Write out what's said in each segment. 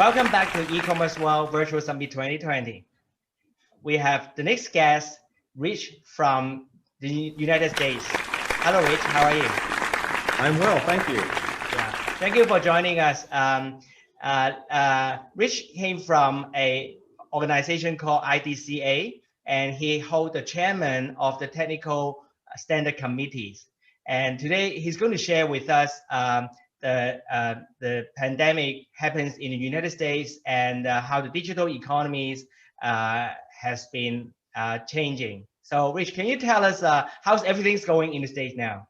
Welcome back to E-commerce World Virtual Summit 2020. We have the next guest, Rich from the United States. Hello, Rich. How are you? I'm well, thank you. Yeah, thank you for joining us. Rich came from an organization called IDCA, and he holds the chairman of the technical standard committees. And today he's going to share with us the pandemic happens in the United States and how the digital economies has been changing. So Rich, can you tell us how's everything's going in the States now?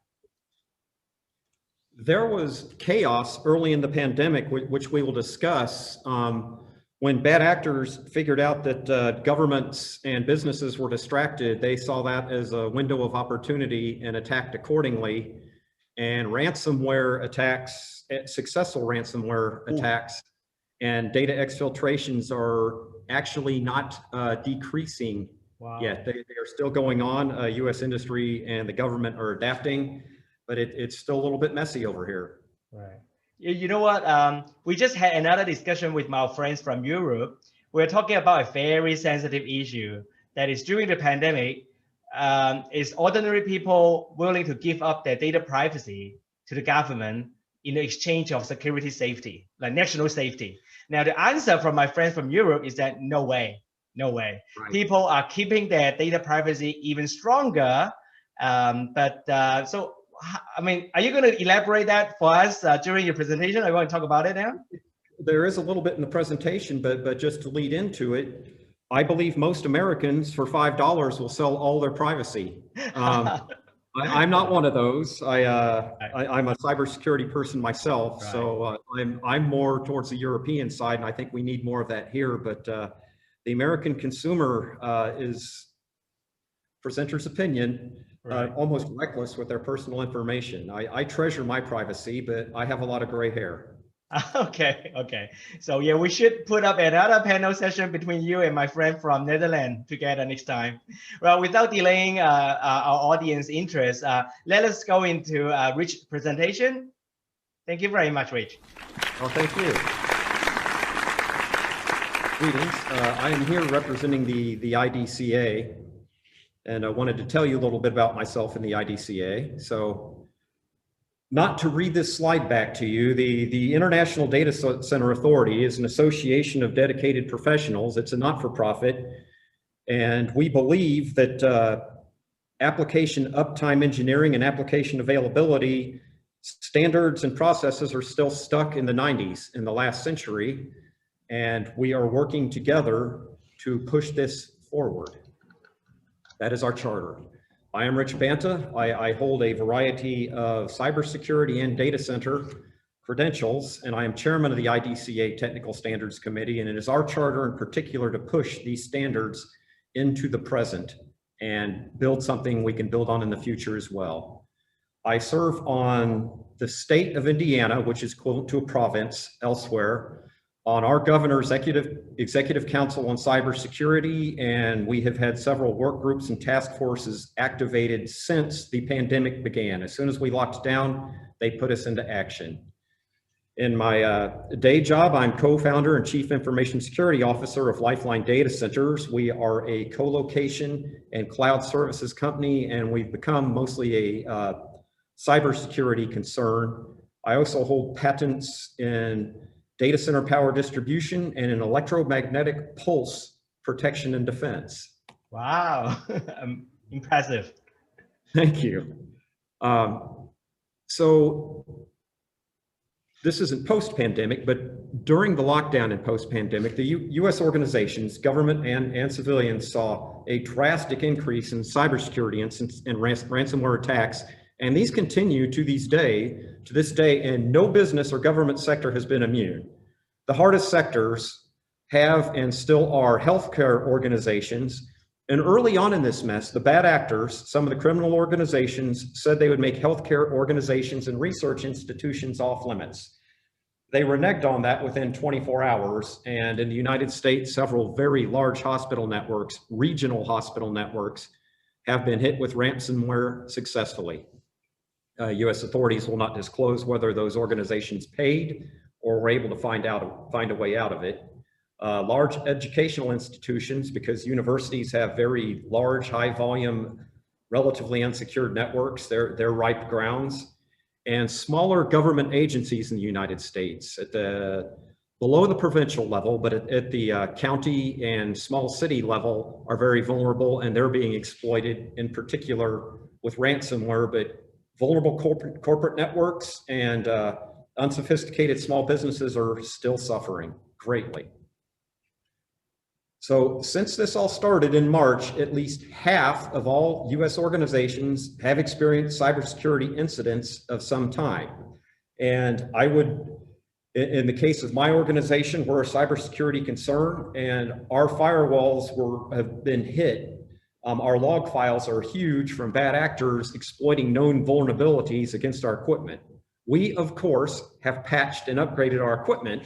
There was chaos early in the pandemic, which we will discuss, when bad actors figured out that governments and businesses were distracted. They saw that as a window of opportunity and attacked accordingly. And ransomware attacks, successful ransomware attacks, and data exfiltrations are actually not decreasing yet. They are still going on. U.S. industry and the government are adapting, but it's still a little bit messy over here. Right. You know what? We just had another discussion with my friends from Europe. We're talking about a very sensitive issue that is during the pandemic. Is ordinary people willing to give up their data privacy to the government in exchange of security safety, like national safety? Now, the answer from my friends from Europe is that no way, no way. Right. People are keeping their data privacy even stronger. So, I mean, are you going to elaborate that for us during your presentation? I want to talk about it now. There is a little bit in the presentation, but just to lead into it, I believe most Americans for $5 will sell all their privacy. I'm not one of those. I'm a cybersecurity person myself, right. So I'm more towards the European side, and I think we need more of that here. But the American consumer is, presenter's opinion, right. Almost reckless with their personal information. I treasure my privacy, but I have a lot of gray hair. Okay. So yeah, we should put up another panel session between you and my friend from Netherlands together next time. Well, without delaying our audience interest, let us go into Rich's presentation. Thank you very much, Rich. Well, thank you. Greetings. I am here representing the IDCA, and I wanted to tell you a little bit about myself in the IDCA. So, not to read this slide back to you, the International Data Center Authority is an association of dedicated professionals. It's a not-for-profit, and we believe that application uptime engineering and application availability standards and processes are still stuck in the 90s, in the last century, and we are working together to push this forward. That is our charter. I am Rich Banta. I hold a variety of cybersecurity and data center credentials, and I am chairman of the IDCA Technical Standards Committee, and it is our charter in particular to push these standards into the present and build something we can build on in the future as well. I serve on the state of Indiana, which is equivalent to a province elsewhere, on our governor's executive council on cybersecurity, and we have had several work groups and task forces activated since the pandemic began. As soon as we locked down, they put us into action. In my day job, I'm co-founder and chief information security officer of Lifeline Data Centers. We are a co-location and cloud services company, and we've become mostly a cybersecurity concern. I also hold patents in data center power distribution and in electromagnetic pulse protection and defense. Wow, impressive. Thank you. So this isn't post-pandemic, but during the lockdown and post-pandemic, the U.S. organizations, government and civilians, saw a drastic increase in cybersecurity incidents and ransomware attacks, and these continue to this day, and no business or government sector has been immune. The hardest sectors have and still are healthcare organizations. And early on in this mess, the bad actors, some of the criminal organizations, said they would make healthcare organizations and research institutions off limits. They reneged on that within 24 hours. And in the United States, several very large hospital networks, regional hospital networks, have been hit with ransomware successfully. U.S. authorities will not disclose whether those organizations paid or were able to find a way out of it. Large educational institutions, because universities have very large, high volume, relatively unsecured networks, they're ripe grounds. And smaller government agencies in the United States below the provincial level, but at the county and small city level are very vulnerable, and they're being exploited, in particular with ransomware, but vulnerable corporate networks and unsophisticated small businesses are still suffering greatly. So since this all started in March, at least half of all US organizations have experienced cybersecurity incidents of some time. And I would, in the case of my organization, we're a cybersecurity concern and our firewalls have been hit. Our log files are huge from bad actors exploiting known vulnerabilities against our equipment. We, of course, have patched and upgraded our equipment,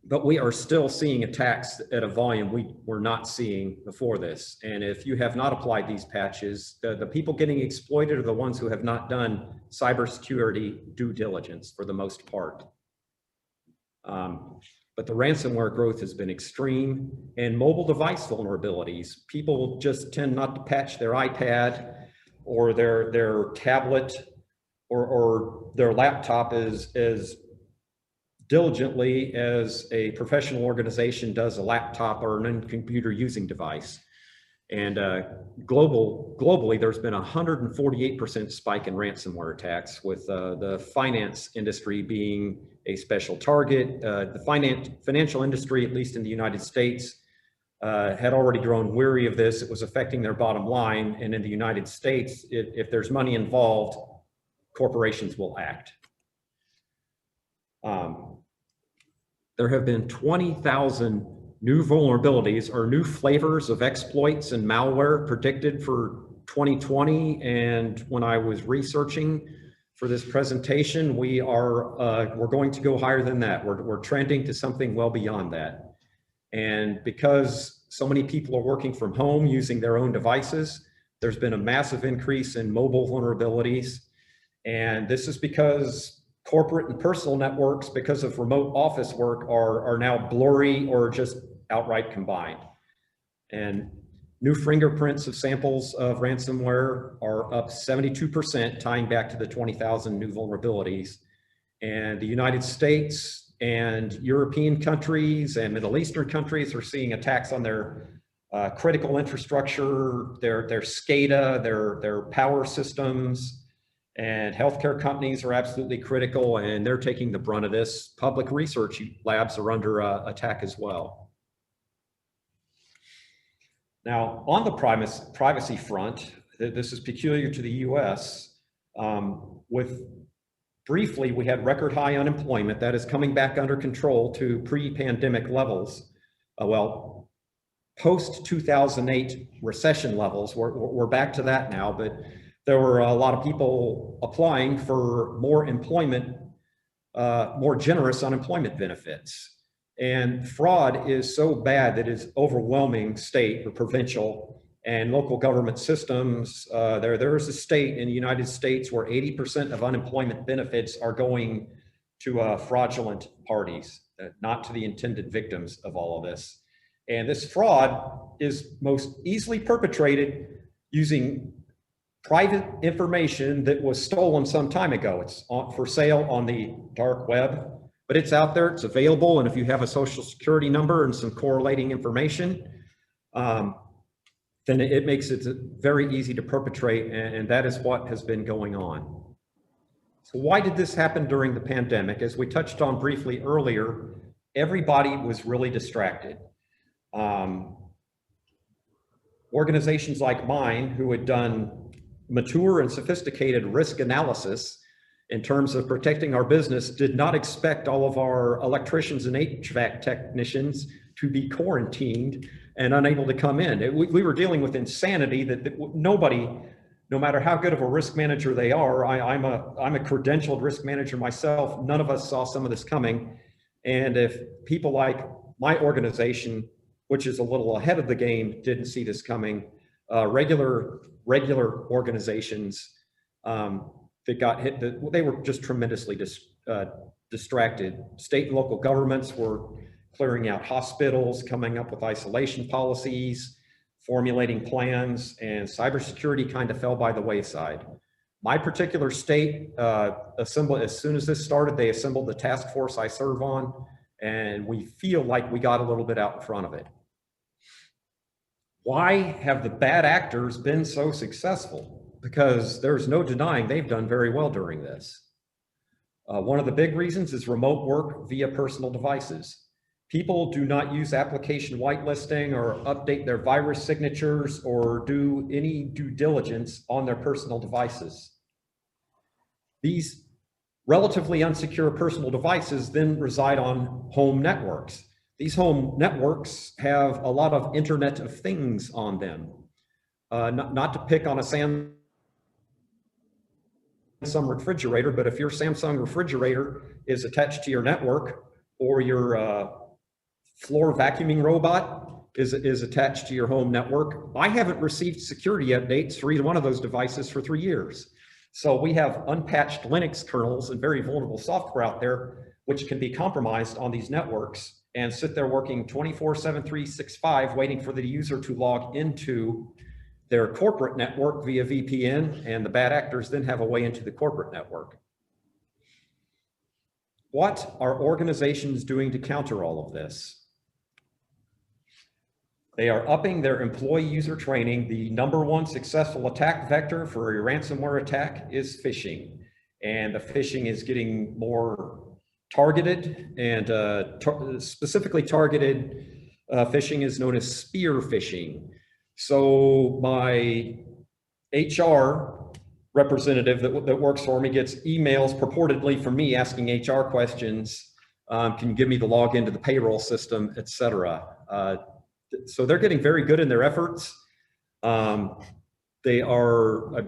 but we are still seeing attacks at a volume we were not seeing before this. And if you have not applied these patches, the people getting exploited are the ones who have not done cybersecurity due diligence for the most part. But the ransomware growth has been extreme, and mobile device vulnerabilities. People just tend not to patch their iPad or their tablet or their laptop as diligently as a professional organization does a laptop or an computer using device. And globally, there's been a 148% spike in ransomware attacks, with the finance industry being a special target. The financial industry, at least in the United States, had already grown weary of this. It was affecting their bottom line. And in the United States, if there's money involved, corporations will act. There have been 20,000 new vulnerabilities or new flavors of exploits and malware predicted for 2020. And when I was researching for this presentation, we're going to go higher than that. We're trending to something well beyond that. And because so many people are working from home using their own devices, there's been a massive increase in mobile vulnerabilities. And this is because corporate and personal networks, because of remote office work, are now blurry or just outright combined. And new fingerprints of samples of ransomware are up 72%, tying back to the 20,000 new vulnerabilities. And the United States and European countries and Middle Eastern countries are seeing attacks on their critical infrastructure, their SCADA, their power systems. And healthcare companies are absolutely critical, and they're taking the brunt of this. Public research labs are under attack as well. Now, on the privacy front, this is peculiar to the US. Briefly, we had record high unemployment that is coming back under control to pre-pandemic levels. Well, post-2008 recession levels, we're back to that now, but there were a lot of people applying for more employment, more generous unemployment benefits. And fraud is so bad that it's overwhelming state or provincial and local government systems. There's a state in the United States where 80% of unemployment benefits are going to fraudulent parties, not to the intended victims of all of this. And this fraud is most easily perpetrated using private information that was stolen some time ago. It's for sale on the dark web, but it's out there, it's available. And if you have a social security number and some correlating information, then it makes it very easy to perpetrate. And that is what has been going on. So why did this happen during the pandemic? As we touched on briefly earlier, everybody was really distracted. Organizations like mine, who had done mature and sophisticated risk analysis in terms of protecting our business, did not expect all of our electricians and HVAC technicians to be quarantined and unable to come in. We were dealing with insanity that nobody, no matter how good of a risk manager they are, I'm a credentialed risk manager myself, none of us saw some of this coming. And if people like my organization, which is a little ahead of the game, didn't see this coming, regular organizations that got hit, they were just tremendously distracted. State and local governments were clearing out hospitals, coming up with isolation policies, formulating plans, and cybersecurity kind of fell by the wayside. My particular state assembled, as soon as this started, they assembled the task force I serve on, and we feel like we got a little bit out in front of it. Why have the bad actors been so successful? Because there's no denying they've done very well during this. One of the big reasons is remote work via personal devices. People do not use application whitelisting or update their virus signatures or do any due diligence on their personal devices. These relatively unsecure personal devices then reside on home networks. These home networks have a lot of Internet of Things on them. Not to pick on a Samsung refrigerator, but if your Samsung refrigerator is attached to your network, or your floor vacuuming robot is attached to your home network, I haven't received security updates for either one of those devices for 3 years. So we have unpatched Linux kernels and very vulnerable software out there, which can be compromised on these networks and sit there working 24/7, 365, waiting for the user to log into their corporate network via VPN, and the bad actors then have a way into the corporate network. What are organizations doing to counter all of this? They are upping their employee user training. The #1 successful attack vector for a ransomware attack is phishing. And the phishing is getting more targeted, and specifically targeted phishing is known as spear phishing. So my HR representative that works for me gets emails purportedly from me asking HR questions. Can you give me the login to the payroll system, etc. So they're getting very good in their efforts. They are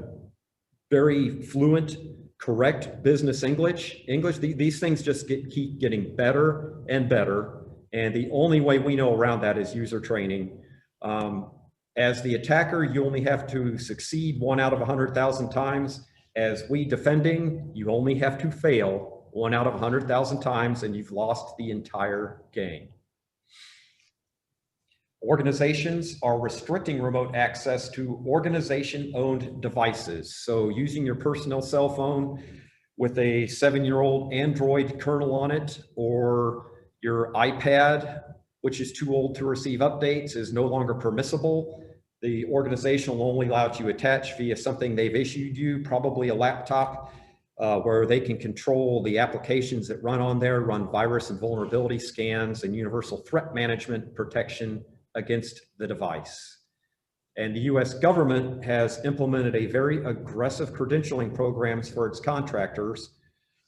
very fluent, correct business English. These things just keep getting better and better. And the only way we know around that is user training. As the attacker, you only have to succeed 1 out of 100,000 times. As we defending, you only have to fail 1 out of 100,000 times, and you've lost the entire game. Organizations are restricting remote access to organization-owned devices. So using your personal cell phone with a 7-year-old Android kernel on it, or your iPad, which is too old to receive updates, is no longer permissible. The organization will only allow you to attach via something they've issued you, probably a laptop, where they can control the applications that run on there, run virus and vulnerability scans and universal threat management protection against the device. And the US government has implemented a very aggressive credentialing programs for its contractors.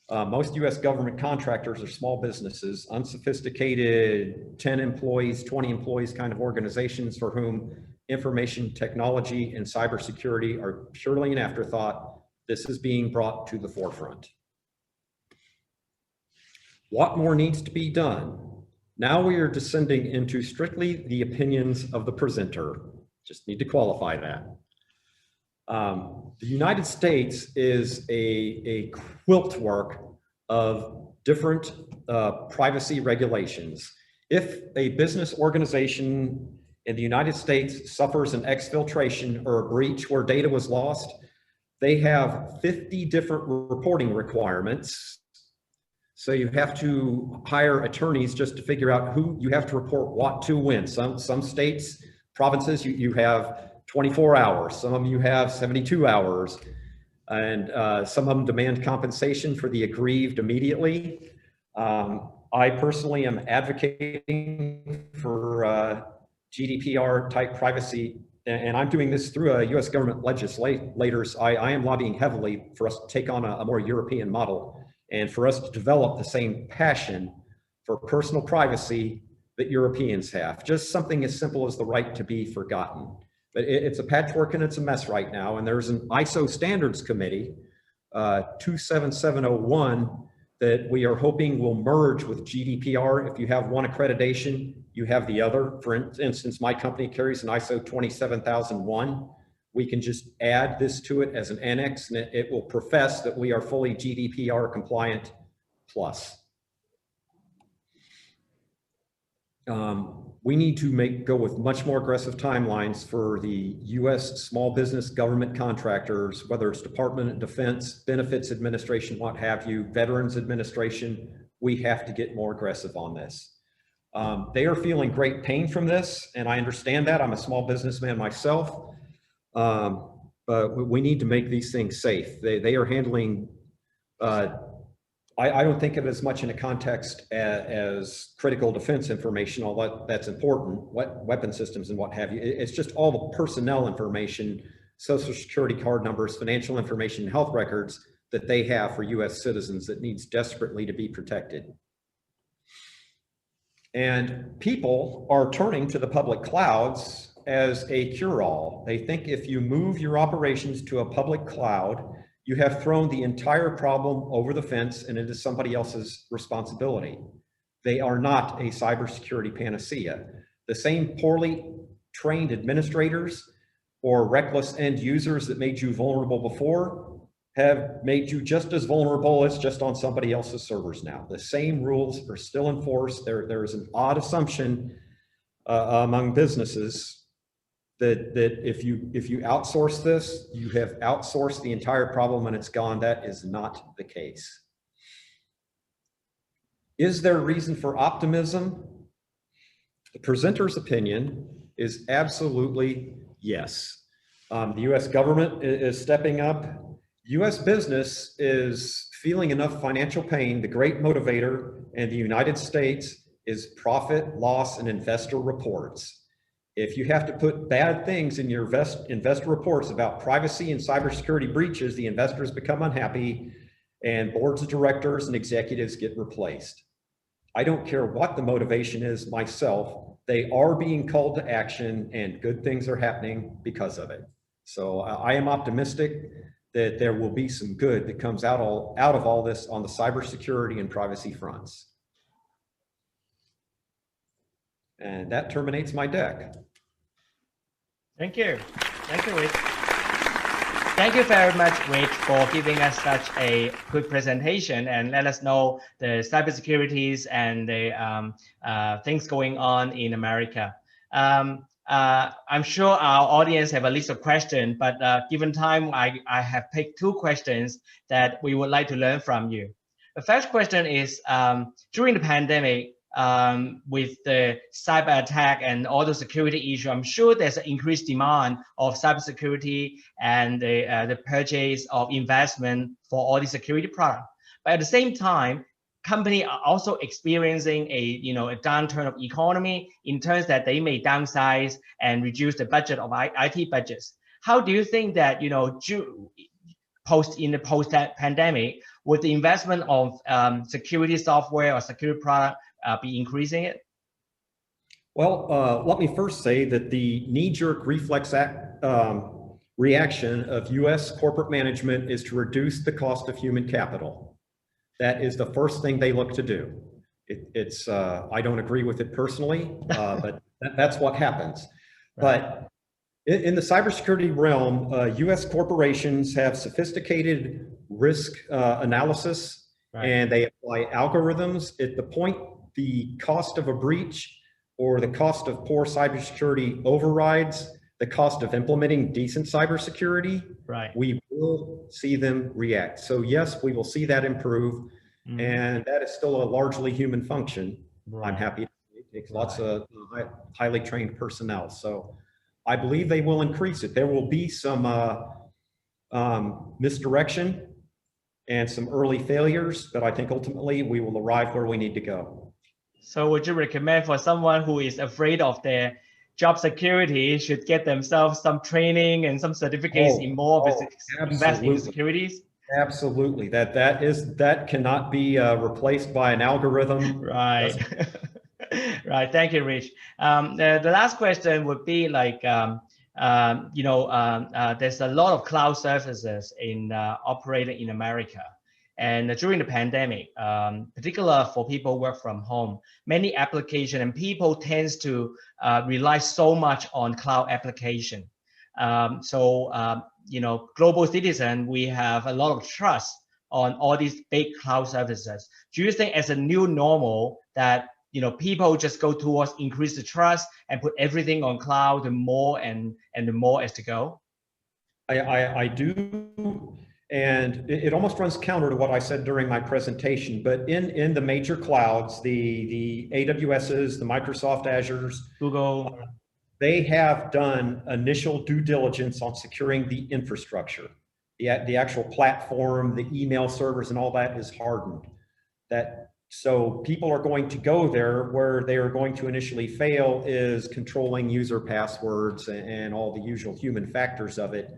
Most US government contractors are small businesses, unsophisticated 10 employees, 20 employees kind of organizations for whom information technology and cybersecurity are purely an afterthought. This is being brought to the forefront. What more needs to be done? Now we are descending into strictly the opinions of the presenter. Just need to qualify that. The United States is a quilt work of different privacy regulations. If a business organization in the United States suffers an exfiltration or a breach where data was lost, they have 50 different reporting requirements. So you have to hire attorneys just to figure out who you have to report what to when. Some states, provinces, you have 24 hours. Some of them you have 72 hours. And some of them demand compensation for the aggrieved immediately. I personally am advocating for GDPR type privacy, and I'm doing this through a US government legislators. I am lobbying heavily for us to take on a more European model, and for us to develop the same passion for personal privacy that Europeans have. Just something as simple as the right to be forgotten. But it's a patchwork and it's a mess right now. And there's an ISO standards committee, 27701, that we are hoping will merge with GDPR. If you have one accreditation, you have the other. For instance, my company carries an ISO 27001. We can just add this to it as an annex, and it will profess that we are fully GDPR compliant plus. We need to go with much more aggressive timelines for the U.S. small business government contractors, whether it's Department of Defense, Benefits Administration, what have you, Veterans Administration. We have to get more aggressive on this. They are feeling great pain from this, and I understand that. I'm a small businessman myself, but we need to make these things safe. They are handling, I don't think of it as much in a context as critical defense information, although that's important, weapon systems and what have you. It's just all the personnel information, social security card numbers, financial information, health records that they have for US citizens that needs desperately to be protected. And people are turning to the public clouds as a cure-all. They think if you move your operations to a public cloud, you have thrown the entire problem over the fence and it is somebody else's responsibility. They are not a cybersecurity panacea. The same poorly trained administrators or reckless end users that made you vulnerable before have made you just as vulnerable as just on somebody else's servers now. The same rules are still in force. There is an odd assumption among businesses that if you outsource this, you have outsourced the entire problem and it's gone. That is not the case. Is there reason for optimism? The presenter's opinion is absolutely yes. The US government is stepping up. US business is feeling enough financial pain. The great motivator in the United States is profit, loss, and investor reports. If you have to put bad things in your investor reports about privacy and cybersecurity breaches, the investors become unhappy and boards of directors and executives get replaced. I don't care what the motivation is myself, they are being called to action and good things are happening because of it. So I am optimistic that there will be some good that comes out of all this on the cybersecurity and privacy fronts. And that terminates my deck. Thank you. Thank you, Rich. Thank you very much, Rich, for giving us such a good presentation and let us know the cybersecurities and the things going on in America. I'm sure our audience have a list of questions, but given time, I have picked 2 questions that we would like to learn from you. The first question is, during the pandemic, with the cyber attack and all the security issue, I'm sure there's an increased demand of cybersecurity and the purchase of investment for all the security products. But at the same time, companies are also experiencing a downturn of economy in terms that they may downsize and reduce the budget of IT budgets. How do you think that post pandemic, would the investment of security software or security product be increasing it? Well, let me first say that the knee-jerk reflex reaction of US corporate management is to reduce the cost of human capital. That is the first thing they look to do. I don't agree with it personally, but that's what happens. Right. But in the cybersecurity realm, US corporations have sophisticated risk analysis, right, and they apply algorithms at the point the cost of a breach or the cost of poor cybersecurity overrides the cost of implementing decent cybersecurity, right, we will see them react. So yes, we will see that improve, and that is still a largely human function. Right. I'm happy to see it takes lots of highly trained personnel. So I believe they will increase it. There will be some misdirection and some early failures, but I think ultimately we will arrive where we need to go. So would you recommend for someone who is afraid of their job security should get themselves some training and some certificates in more investing in securities? Absolutely. That cannot be replaced by an algorithm. Right. Right. Thank you, Rich. The last question would be like, there's a lot of cloud services operating in America. And during the pandemic, particularly for people who work from home, many applications and people tends to rely so much on cloud application. Global citizen, we have a lot of trust on all these big cloud services. Do you think as a new normal that people just go towards increase the trust and put everything on cloud, the more and the more as to go? I do, and it almost runs counter to what I said during my presentation, but in the major clouds, the AWSs, the Microsoft Azures, Google, they have done initial due diligence on securing the infrastructure. The actual platform, the email servers and all that is hardened. So people are going to go there. Where they are going to initially fail is controlling user passwords and all the usual human factors of it.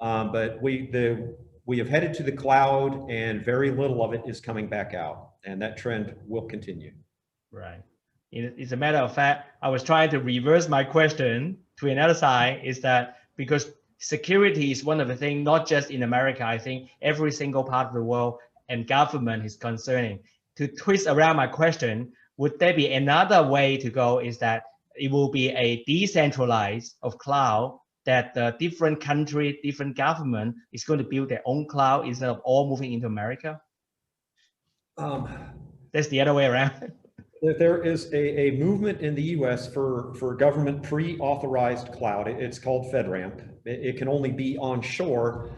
But we have headed to the cloud, and very little of it is coming back out, and that trend will continue. Right. It's a matter of fact, I was trying to reverse my question to another side, is that because security is one of the things, not just in America, I think every single part of the world and government is concerning. To twist around my question, would there be another way to go, is that it will be a decentralized of cloud, that the different country, different government is going to build their own cloud instead of all moving into America? That's the other way around. There is a movement in the US for government pre-authorized cloud. It's called FedRAMP. It can only be onshore,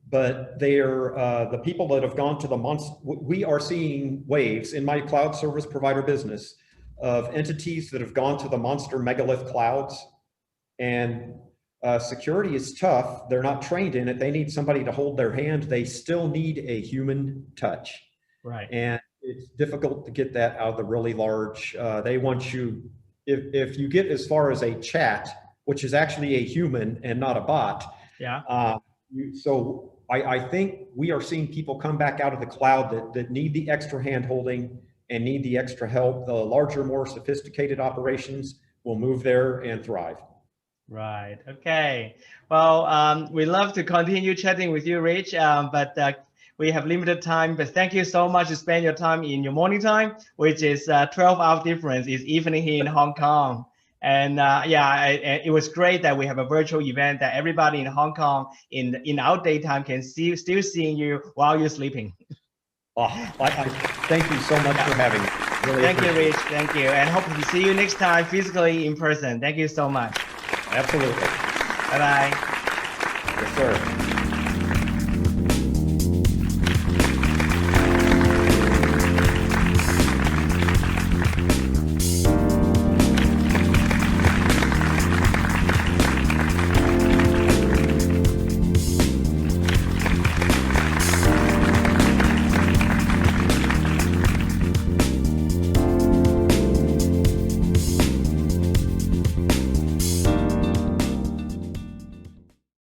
but they're the people that have gone to the monster. We are seeing waves in my cloud service provider business of entities that have gone to the monster megalith clouds, and security is tough. They're not trained in it. They need somebody to hold their hand. They still need a human touch. Right. And it's difficult to get that out of the really large. They want you, if you get as far as a chat, which is actually a human and not a bot. Yeah. So I think we are seeing people come back out of the cloud that need the extra hand holding and need the extra help. The larger, more sophisticated operations will move there and thrive. Right. Okay. Well, we love to continue chatting with you, Rich, but we have limited time. But thank you so much to spend your time in your morning time, which is 12-hour difference. It's evening here in Hong Kong. And it was great that we have a virtual event that everybody in Hong Kong in our daytime can still seeing you while you're sleeping. Oh, I thank you so much for having me. Really thank you, Rich. Thank you. And hope to see you next time physically in person. Thank you so much. Absolutely. Bye-bye. Yes, sir.